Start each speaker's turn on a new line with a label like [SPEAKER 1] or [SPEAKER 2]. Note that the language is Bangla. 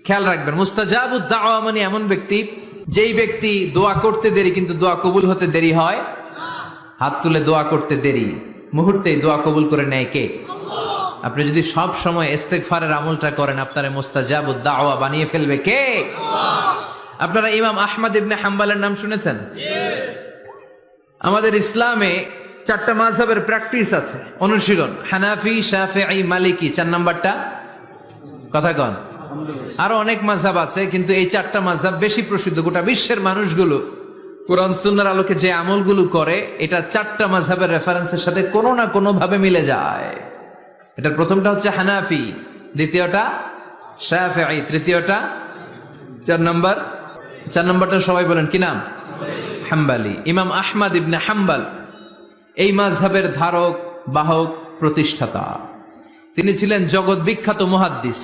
[SPEAKER 1] খেয়াল রাখবেন, মুস্তাজাবুদ দাওয়া মানে এমন ব্যক্তি, যেই ব্যক্তি দোয়া করতে দেরি কিন্তু দোয়া কবুল হতে দেরি হয়। হাত তুলে দোয়া করতে দেরি, মুহূর্তেই দোয়া কবুল করে নেয় কে? আপনি যদি সব সময় ইস্তেগফারের আমলটা করেন, আপনারে মুস্তাজাবুদ দাওয়া বানিয়ে ফেলবে কে? আপনারা ইমাম আহমদ ইবনে হাম্বলের নাম শুনেছেন? আমাদের ইসলামে 4টা মাযহাবের প্র্যাকটিস আছে, অনুশীলন। হানাফি, শাফিঈ, মালিকি, 4 নাম্বারটা কথা কন। আরো অনেক মাযহাব আছে, কিন্তু এই 4টা মাযহাব বেশি প্রসিদ্ধ। গোটা বিশ্বের মানুষগুলো কোরআন সুন্নাহর আলোকে যে আমলগুলো করে, এটা 4টা মাযহাবের রেফারেন্সের সাথে কোনো না কোনো ভাবে মিলে যায়। এটার প্রথমটা হচ্ছে হানাফি, দ্বিতীয়টা শাফিঈ, তৃতীয়টা 4 নাম্বারটা সবাই বলেন কি নাম? হাম্বলি। ইমাম আহমদ ইবনে হাম্বল এই মাযহাবের ধারক, বাহক, প্রতিষ্ঠাতা। তিনি ছিলেন জগৎ বিখ্যাত মুহাদ্দিস।